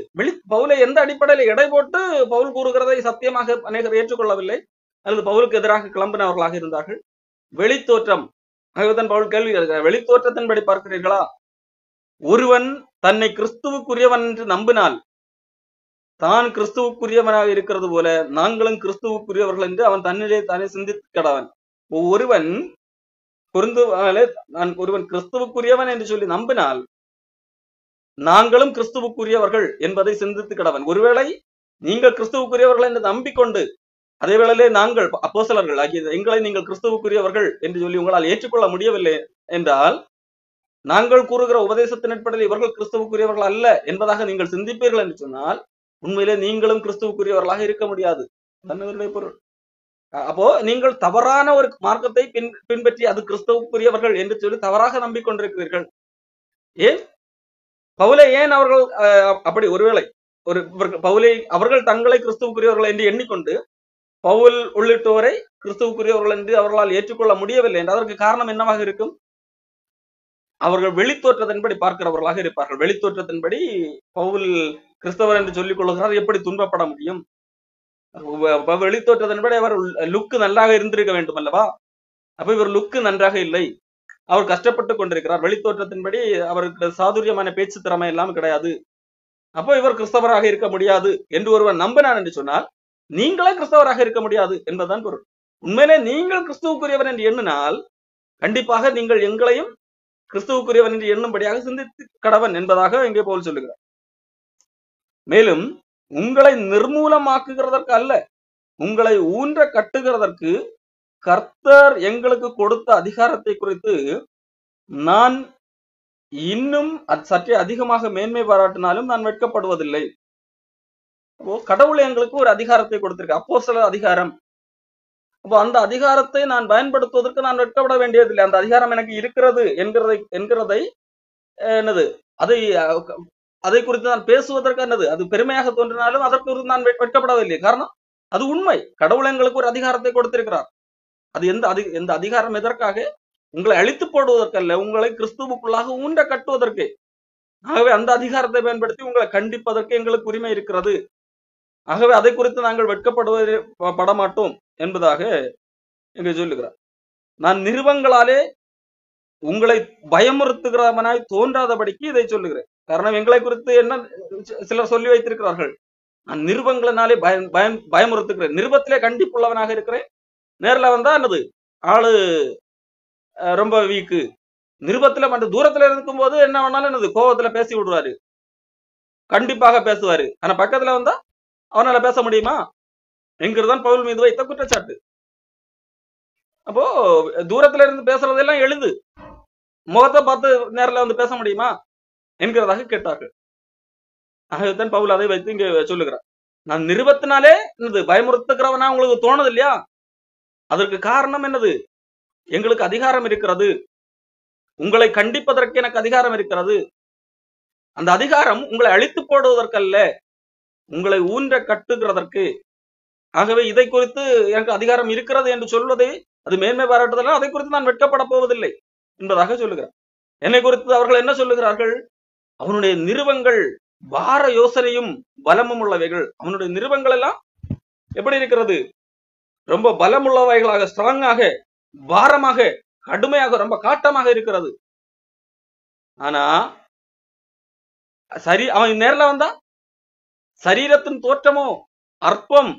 பவுலை எந்த அடிப்படையில் எடை போட்டு பவுல் கூறுகிறதை சத்தியமாக அநேகர் ஏற்றுக்கொள்ளவில்லை, அல்லது பவுலுக்கு எதிராக கிளம்பினவர்களாக இருந்தார்கள். வெளித்தோற்றம், பவுல் கேள்வி கேட்கிறார், வெளித்தோற்றத்தின்படி பார்க்கிறீர்களா? ஒருவன் தன்னை கிறிஸ்துவுக்குரியவன் என்று நம்பினால் தான் கிறிஸ்துவுக்குரியவனாக இருக்கிறது போல நாங்களும் கிறிஸ்துவுக்குரியவர்கள் என்று அவன் தன்னிலே தானே சிந்தித்து கடவன். ஒருவன் ஒருவன் கிறிஸ்துவுக்குரியவன் என்று சொல்லி நம்பினால் நாங்களும் கிறிஸ்துவுக்குரியவர்கள் என்பதை சிந்தித்து கடவன். ஒருவேளை நீங்கள் கிறிஸ்துவுக்குரியவர்கள் என்று நம்பிக்கொண்டு அதே வேளையிலே நாங்கள் அப்போஸ்தலர்கள் ஆகிய எங்களை நீங்கள் கிறிஸ்துவுக்குரியவர்கள் என்று சொல்லி உங்களால் ஏற்றுக்கொள்ள முடியவில்லை என்றால், நாங்கள் கூறுகிற உபதேசத்தின் அடிப்படையில் இவர்கள் கிறிஸ்துவுக்குரியவர்கள் அல்ல என்பதாக நீங்கள் சிந்திப்பீர்கள் என்று சொன்னால் உண்மையிலே நீங்களும் கிறிஸ்துவுக்குரியவர்களாக இருக்க முடியாது. பொருள். அப்போ நீங்கள் தவறான ஒரு மார்க்கத்தை பின்பற்றி அது கிறிஸ்துவுக்குரியவர்கள் என்று சொல்லி தவறாக நம்பிக்கொண்டிருக்கிறீர்கள். ஏன் பவுலை ஏன் அவர்கள் அப்படி ஒருவேளை பவுலை அவர்கள் தங்களை கிறிஸ்துவுக்குரியவர்கள் என்று எண்ணிக்கொண்டு பவுல் உள்ளிட்டோரை கிறிஸ்துவுக்குரியவர்கள் என்று அவர்களால் ஏற்றுக்கொள்ள முடியவில்லை என்று அதற்கு காரணம் என்னவாக இருக்கும்? அவர்கள் வெளித்தோற்றத்தின்படி பார்க்கிறவர்களாக இருப்பார்கள். வெளித்தோற்றத்தின்படி பவுல் கிறிஸ்தவர் என்று சொல்லிக் கொள்கிறார், எப்படி துன்பப்பட முடியும்? வெளித்தோற்றத்தின்படி அவர் லுக்கு நன்றாக இருந்திருக்க வேண்டும் அல்லவா? அப்ப இவர் லுக்கு நன்றாக இல்லை, அவர் கஷ்டப்பட்டு கொண்டிருக்கிறார். வெளித்தோற்றத்தின்படி அவருக்கு சாதுரியமான பேச்சு திறமை எல்லாம் கிடையாது, அப்போ இவர் கிறிஸ்தவராக இருக்க முடியாது என்று ஒருவன் நம்பினான் என்று சொன்னால் நீங்களே கிறிஸ்தவராக இருக்க முடியாது என்பதுதான் பொருள். உண்மையிலே நீங்கள் கிறிஸ்துவுக்குரியவர் என்று எண்ணினால் கண்டிப்பாக நீங்கள் எங்களையும் கிறிஸ்துவுக்குரியவன் என்று எண்ணும்படியாக சிந்தித்து கடவன் என்பதாக இங்கே பவுல் சொல்லுகிறார். மேலும் உங்களை நிர்மூலமாக்குகிறதற்கு அல்ல, உங்களை ஊன்ற கட்டுகிறதற்கு கர்த்தர் எங்களுக்கு கொடுத்த அதிகாரத்தை குறித்து நான் இன்னும் சற்றே அதிகமாக மேன்மை பாராட்டினாலும் நான் வெட்கப்படுவதில்லை. கடவுள் எங்களுக்கு ஒரு அதிகாரத்தை கொடுத்திருக்க, அப்போஸ்தலர் அதிகாரம். அப்போ அந்த அதிகாரத்தை நான் பயன்படுத்துவதற்கு நான் வெட்கப்பட வேண்டியதில்லை. அந்த அதிகாரம் எனக்கு இருக்கிறது என்கிறதை அதை அதை குறித்து நான் பேசுவதற்கு என்னது அது பெருமையாக தோன்றினாலும் அதற்கு குறித்து நான் வெட்கப்படவில்லை. காரணம் அது உண்மை. கடவுள் எங்களுக்கு ஒரு அதிகாரத்தை கொடுத்திருக்கிறார். அது எந்த அதிகாரம் எதற்காக? உங்களை அழித்து போடுவதற்கல்ல, உங்களை கிறிஸ்துவுக்குள்ளாக ஊன்ற கட்டுவதற்கு. ஆகவே அந்த அதிகாரத்தை பயன்படுத்தி உங்களை கண்டிப்பதற்கு எங்களுக்கு உரிமை இருக்கிறது. ஆகவே அதை குறித்து நாங்கள் படமாட்டோம் என்பதாக இங்கு சொல்லுகிறார். நான் நிருபங்களாலே உங்களை பயமுறுத்துகிறவனாய் தோன்றாதபடிக்கு இதை சொல்லுகிறேன். காரணம் எங்களை குறித்து என்ன சிலர் சொல்லி வைத்திருக்கிறார்கள், நான் நிருபங்களினாலே பயமுறுத்துகிறேன், நிருபத்திலே கண்டிப்புள்ளவனாக இருக்கிறேன், நேர்ல வந்தா என்னது ஆளு ரொம்ப வீக்கு, நிருபத்துல மட்டும் தூரத்துல இருக்கும் போது என்ன வேணாலும் என்னது கோபத்துல பேசி விடுவாரு, கண்டிப்பாக பேசுவாரு. ஆனா பக்கத்துல வந்தா அவனால பேச முடியுமா என்கிறதான் பவுல் மீது வைத்த குற்றச்சாட்டு. அப்போ தூரத்துல இருந்து பேசுறதெல்லாம் எளிது, முகத்தை பார்த்து நேரில் வந்து பேச முடியுமா என்கிறதாக கேட்டார்கள். ஆகத்தான் பவுல் அதை வைத்து இங்க சொல்லுகிறார். நான் நிருபத்தினாலே என்னது பயமுறுத்துகிறவனா உங்களுக்கு தோணுது இல்லையா? அதற்கு காரணம் என்னது? எங்களுக்கு அதிகாரம் இருக்கிறது, உங்களை கண்டிப்பதற்கு எனக்கு அதிகாரம் இருக்கிறது. அந்த அதிகாரம் உங்களை அழித்து போடுவதற்கல்ல, உங்களை ஊன்ற கட்டுகிறதற்கு. ஆகவே இதை குறித்து எனக்கு அதிகாரம் இருக்கிறது என்று சொல்வதை அது மேன்மை பாராட்டுதல், அதை குறித்து நான் வெட்கப்பட போவதில்லை என்பதாக சொல்லுகிறார். என்னை குறித்து அவர்கள் என்ன சொல்லுகிறார்கள்? அவனுடைய நிருபங்கள் பார யோசனையும் பலமும் உள்ளவைகள். அவனுடைய நிருபங்கள் எல்லாம் எப்படி இருக்கிறது? ரொம்ப பலமுள்ளவைகளாக, ஸ்ட்ராங்காக, பாரமாக, கடுமையாக, ரொம்ப காட்டமாக இருக்கிறது. ஆனா சரி, அவன் நேர்ல வந்தா சரீரத்தின் தோற்றமோ அற்பம்,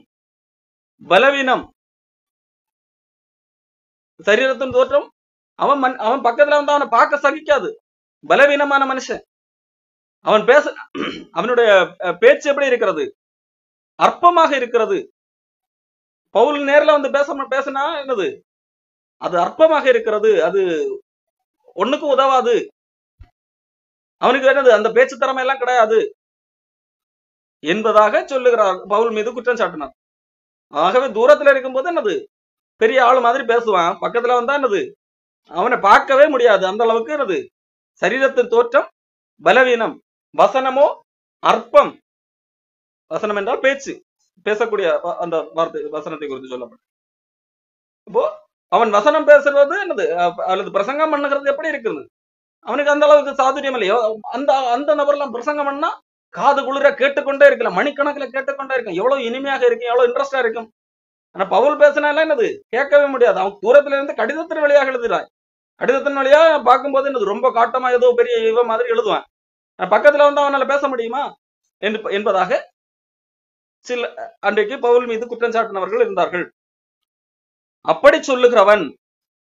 பலவீனம். சரீரத்தின் தோற்றம் அவன் பக்கத்துல வந்து அவனை பார்க்க சகிக்காது, பலவீனமான மனுஷன். அவனுடைய பேச்சு எப்படி இருக்கிறது? அற்பமாக இருக்கிறது. பவுல் நேர்ல வந்து பேசினா என்னது அது அற்பமாக இருக்கிறது, அது ஒண்ணுக்கும் உதவாது, அவனுக்கு என்னது அந்த பேச்சு திறமை எல்லாம் கிடையாது என்பதாக சொல்லுகிறார். பவுல் மீது குற்றம் சாட்டினார். ஆகவே தூரத்துல இருக்கும்போது என்னது பெரிய ஆளு மாதிரி பேசுவான், பக்கத்துல வந்தா என்னது அவனை பார்க்கவே முடியாது, அந்த அளவுக்கு என்னது சரீரத்தின் தோற்றம் பலவீனம், வசனமோ அற்பம். வசனம் என்றால் பேச்சு, பேசக்கூடிய அந்த வார்த்தை, வசனத்தை குறித்து சொல்லப்படும். இப்போ அவன் வசனம் பேசுறது என்னது அல்லது பிரசங்கம் பண்ணுகிறது எப்படி இருக்குது? அவனுக்கு அந்த அளவுக்கு சாதுரியம் இல்லையோ. அந்த நபர்லாம் பிரசங்கம் பண்ணா காது குளிர கேட்டுக்கொண்டே இருக்கலாம், மணிக்கணக்கில் கேட்டுக்கொண்டே இருக்கும், எவ்வளவு இனிமையாக இருக்கும், எவ்வளவு இன்ட்ரெஸ்டா இருக்கும். ஆனா பவுல் பேசினால என்னது கேட்கவே முடியாது. அவன் தூரத்துல இருந்து கடிதத்தின் வழியாக எழுதுறான். கடிதத்தின் வழியா பார்க்கும்போது என்னது ரொம்ப காட்டமா ஏதோ பெரிய இவ மாதிரி எழுதுவான். பக்கத்துல வந்து அவனால பேச முடியுமா என்பதாக சில அன்றைக்கு பவுல் மீது குற்றம் சாட்டினவர்கள் இருந்தார்கள். அப்படி சொல்லுகிறவன்,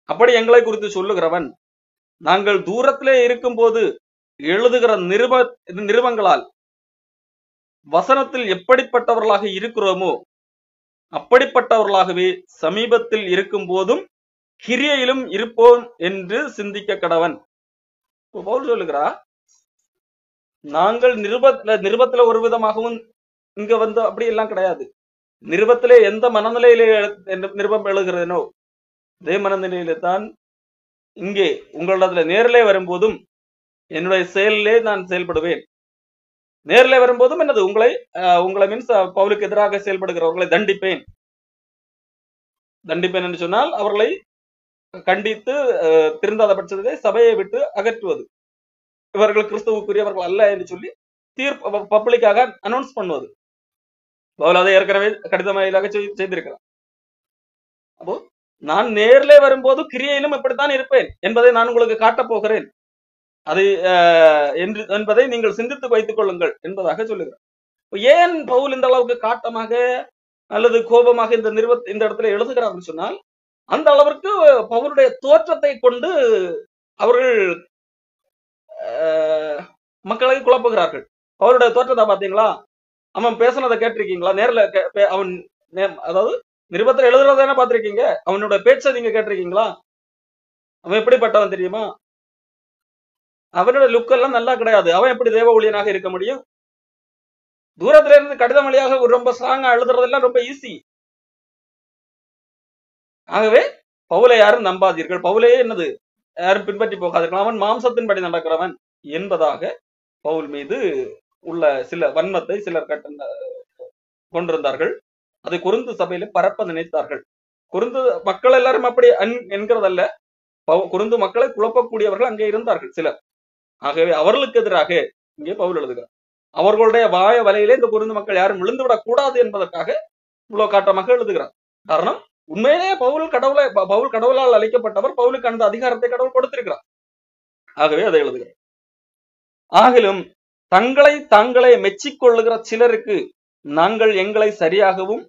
அப்படி எங்களை குறித்து சொல்லுகிறவன், நாங்கள் தூரத்திலே இருக்கும் போது எழுதுகிற நிருபங்களால் வசனத்தில் எப்படிப்பட்டவர்களாக இருக்கிறோமோ அப்படிப்பட்டவர்களாகவே சமீபத்தில் இருக்கும் போதும் கிரியையிலும் இருப்போம் என்று சிந்திக்க கடவன். பவுல் சொல்லுகிறா, நாங்கள் நிருபத்துல ஒரு விதமாகவும் இங்க வந்து அப்படி எல்லாம் கிடையாது. நிருபத்திலே எந்த மனநிலையிலே நிருபம் எழுகிறேனோ அதே மனநிலையில தான் இங்கே உங்களிடத்துல நேரிலே வரும்போதும் என்னுடைய செயலிலே நான் செயல்படுவேன். நேரிலே வரும்போதும் என்னது உங்களை மீன்ஸ் பவுலுக்கு எதிராக செயல்படுகிறவர்களை தண்டிப்பேன் என்று சொன்னால் அவர்களை கண்டித்து திருந்தாத பட்சத்திலே சபையை விட்டு அகற்றுவது, இவர்கள் கிறிஸ்துவுக்குரியவர்கள் அல்ல என்று சொல்லி தீர்ப்பு பப்ளிக்காக அனௌன்ஸ் பண்ணுவது. பவுல் அதை ஏற்கனவே கடிதமாக செய்திருக்கிறார். அப்போ நான் நேரிலே வரும்போது கிரியையிலும் இப்படித்தான் இருப்பேன் என்பதை நான் உங்களுக்கு காட்டப் போகிறேன், அதை என்பதை நீங்கள் சிந்தித்து வைத்துக் கொள்ளுங்கள் என்பதாக சொல்லுகிறார். ஏன் பவுல் இந்த அளவுக்கு காட்டமாக அல்லது கோபமாக இந்த இடத்துல எழுதுகிறார் சொன்னால், அந்த அளவிற்கு பவுலுடைய தோற்றத்தை கொண்டு அவர்கள் மக்களை குழப்புகிறார்கள். பவுலுடைய தோற்றத்தை பார்த்தீங்களா? அவன் பேசுனதை கேட்டிருக்கீங்களா? நேரில் அவன் அதாவது நிருபத்தில் எழுதுறத என்ன பார்த்திருக்கீங்க? அவனுடைய பேச்சை நீங்க கேட்டிருக்கீங்களா? அவன் எப்படிப்பட்டவன் தெரியுமா? அவனோட லுக் எல்லாம் நல்லா கிடையாது. அவன் எப்படி தேவ ஊழியனாக இருக்க முடியும்? தூரத்துல இருந்து கடிதம் வழியாக ரொம்ப ஸ்ட்ராங்கா எழுதுறதெல்லாம் ரொம்ப ஈஸி. ஆகவே பவுலை யாரும் நம்பாதீர்கள், பவுலையே என்னது யாரும் பின்பற்றி போகாதீர்கள், அவன் மாம்சத்தின்படி நடக்கிறவன் என்பதாக பவுல் மீது உள்ள சில வன்மத்தை சிலர் கொண்டிருந்தார்கள். அதை கொரிந்து சபையில பரப்ப நினைத்தார்கள். கொரிந்து மக்கள் எல்லாரும் அப்படி என்கிறதல்ல, கொரிந்து மக்களை குழப்பக்கூடியவர்கள் அங்கே இருந்தார்கள் சிலர். ஆகவே அவர்களுக்கு எதிராக இங்கே பவுல் எழுதுகிறார். அவர்களுடைய வாய வலையிலே இந்த கொரிந்து மக்கள் யாரும் விழுந்து விடக் கூடாது என்பதற்காக இவ்வளவு காட்டமாக எழுதுகிறார். காரணம், உண்மையிலேயே பவுல் கடவுளால் அழைக்கப்பட்டவர். பவுலுக்கு அந்த அதிகாரத்தை கடவுள் கொடுத்திருக்கிறார். ஆகவே அதை எழுதுகிறார். ஆகிலும் தங்களை தாங்களே மெச்சிக்கொள்ளுகிற சிலருக்கு நாங்கள் எங்களை சரியாகவும்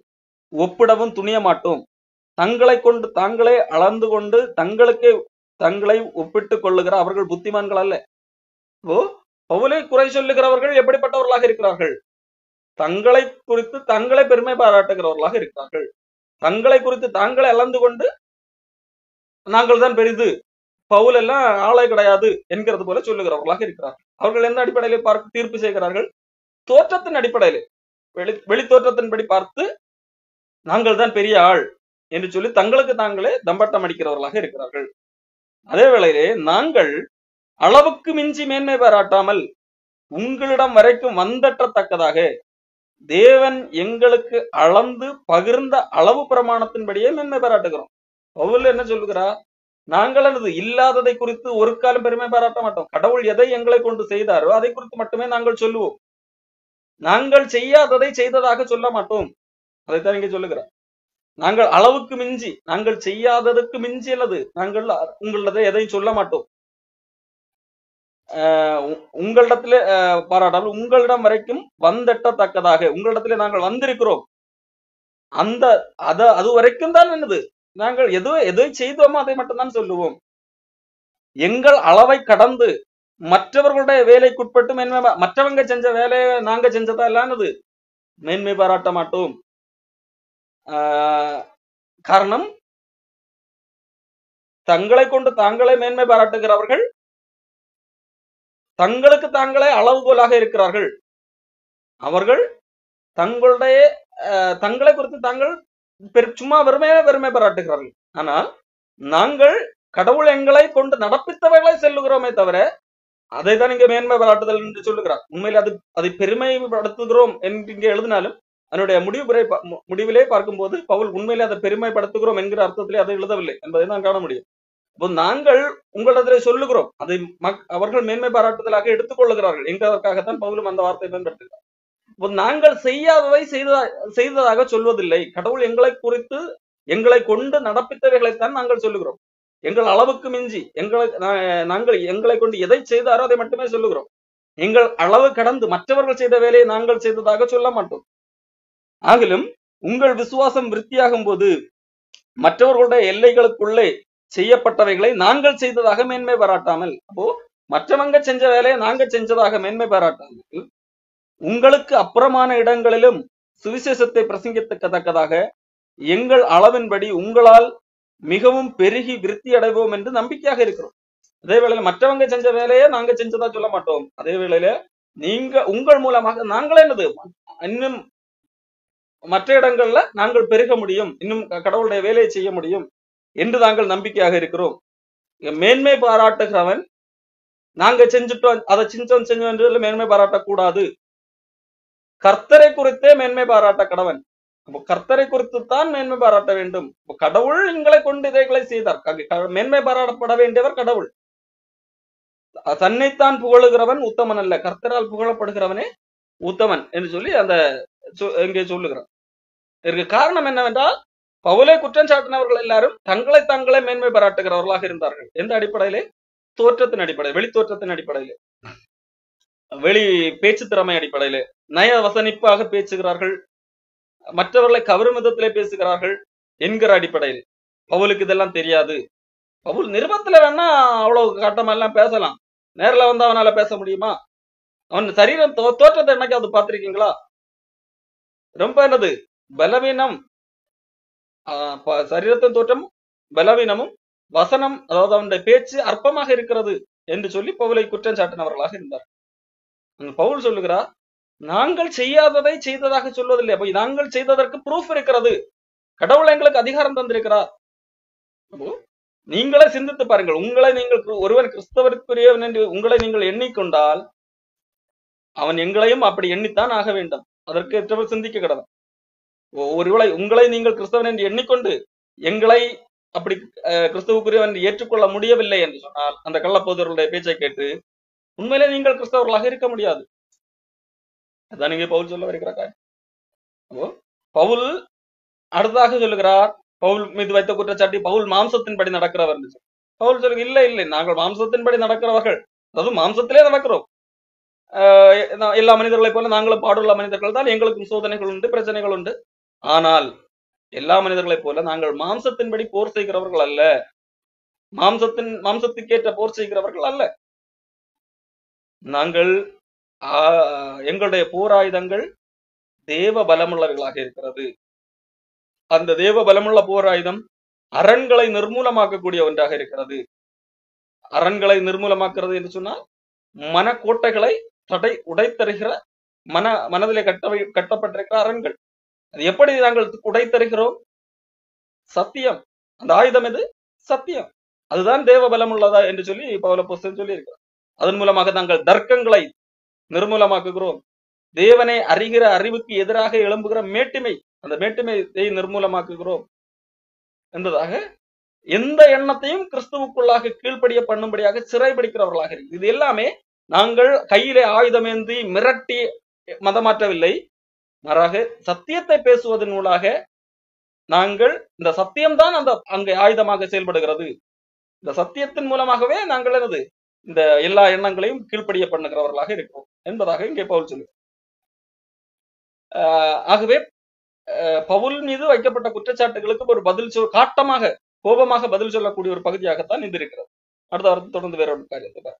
ஒப்பிடவும் துணிய மாட்டோம். தங்களை கொண்டு தாங்களே அளந்து கொண்டு தங்களுக்கே தங்களை ஒப்பிட்டுக் கொள்ளுகிற அவர்கள் புத்திமான்கள் அல்ல. பவுலை குறை சொல்லுகிறவர்கள் எப்படிப்பட்டவர்களாக இருக்கிறார்கள்? தங்களை குறித்து தங்களை பெருமை பாராட்டுகிறவர்களாக இருக்கிறார்கள். தங்களை குறித்து தாங்களே அளந்து கொண்டு நாங்கள் தான் பெரிது, பவுல் எல்லாம் ஆளை கிடையாது என்கிறது போல சொல்லுகிறவர்களாக இருக்கிறார்கள். அவர்கள் எந்த அடிப்படையிலே பார்த்து தீர்ப்பு செய்கிறார்கள்? தோற்றத்தின் அடிப்படையிலே, வெளி தோற்றத்தின்படி பார்த்து நாங்கள் தான் பெரிய ஆள் என்று சொல்லி தங்களுக்கு தாங்களே தம்பட்டம் அடிக்கிறவர்களாக இருக்கிறார்கள். அதே வேளையிலே நாங்கள் அளவுக்கு மிஞ்சி மேன்மை பாராட்டாமல் உங்களிடம் வரைக்கும் வந்தற்றத்தக்கதாக தேவன் எங்களுக்கு அளந்து பகிர்ந்த அளவு பிரமாணத்தின்படியே மேன்மை பாராட்டுகிறோம். பவுல் என்ன சொல்லுகிறார்? நாங்கள் அது இல்லாததை குறித்து ஒரு காலம் பெருமை பாராட்ட மாட்டோம். கடவுள் எதை எங்களை கொண்டு செய்தாரோ அதை குறித்து மட்டுமே நாங்கள் சொல்லுவோம். நாங்கள் செய்யாததை செய்ததாக சொல்ல மாட்டோம். அதைத்தான் இங்கே சொல்லுகிறார். நாங்கள் அளவுக்கு மிஞ்சி, நாங்கள் செய்யாததுக்கு மிஞ்சி அல்லது நாங்கள் உங்களதை எதையும் சொல்ல மாட்டோம். உங்களிடத்திலே பாராட்டாமல் உங்களிடம் வரைக்கும் வந்தெட்டத்தக்கதாக உங்களிடத்திலே நாங்கள் வந்திருக்கிறோம். அது வரைக்கும் தான் என்னது, நாங்கள் எதை செய்தோமோ அதை மட்டும்தான் சொல்லுவோம். எங்கள் அளவை கடந்து மற்றவர்களுடைய வேலைக்குட்பட்டு மேன்மை, மற்றவங்க செஞ்ச வேலையை நாங்க செஞ்சதா இல்லானது மேன்மை பாராட்ட மாட்டோம். காரணம், தங்களை கொண்டு தாங்களே மேன்மை பாராட்டுகிறவர்கள் தங்களுக்கு தாங்களே அளவுகோலாக இருக்கிறார்கள். அவர்கள் தங்களுடைய தங்களை குறித்து தாங்கள் சும்மா பெருமை பாராட்டுகிறார்கள். ஆனால் நாங்கள் கடவுள் எங்களை கொண்டு நடப்பித்தவர்களை சொல்லுகிறோமே தவிர அதை தான் இங்க மேன்மை பாராட்டுதல் என்று சொல்லுகிறார். உண்மையில் அதை பெருமைப்படுத்துகிறோம் என்று இங்கே எழுதினாலும் அதனுடைய முடிவிலே பார்க்கும்போது பவுல் உண்மையிலே அதை பெருமைப்படுத்துகிறோம் என்கிற அர்த்தத்திலே அதை எழுதவில்லை என்பதை நான் காண முடியும். நாங்கள் உங்களிடத்திலே சொல்லுகிறோம், அதை அவர்கள் மேன்மை பாராட்டுதலாக எடுத்துக் கொள்ளுகிறார்கள் என்கிறதற்காகத்தான் பவுலும் அந்த வார்த்தை பயன்படுத்துகிறார். நாங்கள் செய்யாததை செய்ததாக சொல்வதில்லை. கடவுள் எங்களை குறித்து எங்களை கொண்டு நடப்பித்தவைகளைத்தான் நாங்கள் சொல்லுகிறோம். எங்கள் அளவுக்கு மிஞ்சி நாங்கள் எங்களை கொண்டு எதை செய்தாரோ அதை மட்டுமே சொல்லுகிறோம். எங்கள் அளவு கடந்து மற்றவர்கள் செய்த வேலையை நாங்கள் செய்ததாக சொல்ல மாட்டோம். ஆகிலும் உங்கள் விசுவாசம் விருத்தியாகும் போது மற்றவர்களுடைய எல்லைகளுக்குள்ளே செய்யப்பட்டவைகளை நாங்கள் செய்ததாக மேன்மை பாராட்டாமல், அப்போ மற்றவங்க செஞ்ச வேலையை நாங்க செஞ்சதாக மேன்மை பாராட்டாமல் உங்களுக்கு அப்புறமான இடங்களிலும் சுவிசேஷத்தை பிரசங்கித்தக்கதாக எங்கள் அளவின்படி உங்களால் மிகவும் பெருகி விருத்தி அடைவோம் என்று நம்பிக்கையாக இருக்கிறோம். அதே வேளையில மற்றவங்க செஞ்ச வேலையை நாங்க செஞ்சதா சொல்ல மாட்டோம். அதே வேளையில உங்கள் மூலமாக நாங்களே என்னது இன்னும் மற்ற இடங்கள்ல நாங்கள் பெருக முடியும், இன்னும் கடவுளுடைய வேலையை செய்ய முடியும் என்று நாங்கள் நம்பிக்கையாக இருக்கிறோம். மேன்மை பாராட்டுகிறவன் நாங்க செஞ்சுட்டோம், அதை செஞ்சோம் என்று மேன்மை பாராட்டக்கூடாது. கர்த்தரை குறித்தே மேன்மை பாராட்ட கடவன். கர்த்தரை குறித்து தான் மேன்மை பாராட்ட வேண்டும். கடவுள் எங்களை கொண்டு இதைகளை செய்தார். மேன்மை பாராட்டப்பட வேண்டியவர் கடவுள். தன்னைத்தான் புகழுகிறவன் உத்தமன் அல்ல, கர்த்தரால் புகழப்படுகிறவனே உத்தமன் என்று சொல்லி அந்த இங்கே சொல்லுகிறான். இதற்கு காரணம் என்னவென்றால் பவுலை குற்றம் சாட்டினவர்கள் எல்லாரும் தங்களை தாங்களே மேன்மை பாராட்டுகிறவர்களாக இருந்தார்கள். எந்த அடிப்படையிலே? தோற்றத்தின் அடிப்படையில், வெளி தோற்றத்தின் அடிப்படையிலே, வெளி பேச்சு திறமை அடிப்படையிலே நய வசனிப்பாக பேசுகிறார்கள், மற்றவர்களை கவரும் விதத்திலே பேசுகிறார்கள் என்கிற அடிப்படையில். பவுலுக்கு இதெல்லாம் தெரியாது. பவுல் நிருபத்துல வேணா அவ்வளவு காட்டமெல்லாம் பேசலாம், நேரில் வந்து அவனால பேச முடியுமா? அவன் சரீரம் தோற்றத்தை என்னைக்காவது பார்த்திருக்கீங்களா? ரொம்ப என்னது பலவீனம், சரீரத்தின் தோற்றம் பலவீனமும் வசனம், அதாவது அவனுடைய பேச்சு அற்பமாக இருக்கிறது என்று சொல்லி பவுலை குற்றம் சாட்டினவர்களாக இருந்தார். பவுல் சொல்லுகிறார், நாங்கள் செய்யாததை செய்ததாக சொல்வதில்லை. அப்ப நாங்கள் செய்ததற்கு ப்ரூஃப் இருக்கிறது. கடவுள் எங்களுக்கு அதிகாரம் தந்திருக்கிறார். நீங்களே சிந்தித்து பாருங்கள். உங்களை நீங்கள் ஒருவன் கிறிஸ்தவருக்குரியவன் என்று உங்களை நீங்கள் எண்ணிக்கொண்டால் அவன் எங்களையும் அப்படி எண்ணித்தான் ஆக வேண்டும். அதற்கு ஏற்றவர் சிந்திக்க கடவன். ஒருவேளை உங்களை நீங்கள் கிறிஸ்தவன் என்று எண்ணிக்கொண்டு எங்களை அப்படி கிறிஸ்துவுக்குரியவன் என்று ஏற்றுக்கொள்ள முடியவில்லை என்று சொன்னால் அந்த கள்ளப்போதர்களுடைய பேச்சை கேட்டு உண்மையிலே நீங்கள் கிறிஸ்தவர்களாக இருக்க முடியாது. அதான் இங்கே பவுல் சொல்ல வருகிற காரியம். அப்போ பவுல் அடுத்ததாக சொல்லுகிறார், பவுல் மீது வைத்த குற்றச்சாட்டி பவுல் மாம்சத்தின்படி நடக்கிறவர். பவுல் சொல்லுங்க, இல்லை இல்லை, நாங்கள் மாம்சத்தின்படி நடக்கிறவர்கள், அதாவது மாம்சத்திலே நடக்கிறோம். எல்லா மனிதர்களைப் போல நாங்களும் பாடுள்ள மனிதர்கள் தான், எங்களுக்கும் சோதனைகள் உண்டு, பிரச்சனைகள் உண்டு. ஆனால் எல்லா மனிதர்களைப் போல நாங்கள் மாம்சத்தின்படி போர் செய்கிறவர்கள் அல்ல, மாம்சத்துக்கேற்ற போர் செய்கிறவர்கள் அல்ல. நாங்கள் எங்களுடைய போராயுதங்கள் தேவ பலமுள்ளவர்களாக இருக்கிறது. அந்த தேவ பலமுள்ள போராயுதம் அரண்களை நிர்மூலமாக்கக்கூடிய ஒன்றாக இருக்கிறது. அரண்களை நிர்மூலமாக்குறது என்று சொன்னால் மனக்கோட்டைகளை உடைத்தருகிற மனதிலே கட்டப்பட்டிருக்கிற அரண்கள். அது எப்படி நாங்கள் உடைத்தருகிறோம்? சத்தியம். அந்த ஆயுதம் எது? சத்தியம். அதுதான் தேவ பலம் உள்ளதா என்று சொல்லி பவுலப்போஸ்தலன் சொல்லி இருக்கிறார். அதன் மூலமாக நாங்கள் தர்க்கங்களை நிர்மூலமாக்குகிறோம். தேவனை அறிகிற அறிவுக்கு எதிராக எழும்புகிற மேட்டிமை, அந்த மேட்டிமையை நிர்மூலமாக்குகிறோம் என்பதாக எந்த எண்ணத்தையும் கிறிஸ்துவுக்குள்ளாக கீழ்ப்படிய பண்ணும்படியாக சிறைபிடிக்கிறவர்களாக இருக்கு. இது எல்லாமே நாங்கள் கையிலே ஆயுதமேந்தி மிரட்டி மதமாற்றவில்லை, மாறாக சத்தியத்தை பேசுவதன் மூலமாக நாங்கள் இந்த சத்தியம்தான் அந்த அங்கே ஆயுதமாக செயல்படுகிறது. இந்த சத்தியத்தின் மூலமாகவே நாங்கள் என்னது இந்த எல்லா எண்ணங்களையும் கீழ்ப்படிய பண்ணுகிறவர்களாக இருக்கிறோம் என்பதாக இங்கே பவுல் சொல்லு. ஆகவே பவுல் மீது வைக்கப்பட்ட குற்றச்சாட்டுகளுக்கு ஒரு பதில் காட்டமாக கோபமாக பதில் சொல்லக்கூடிய ஒரு பகுதியாகத்தான் இது இருக்கிறது. அடுத்த வாரத்தை தொடர்ந்து வேற ஒரு காரியத்தை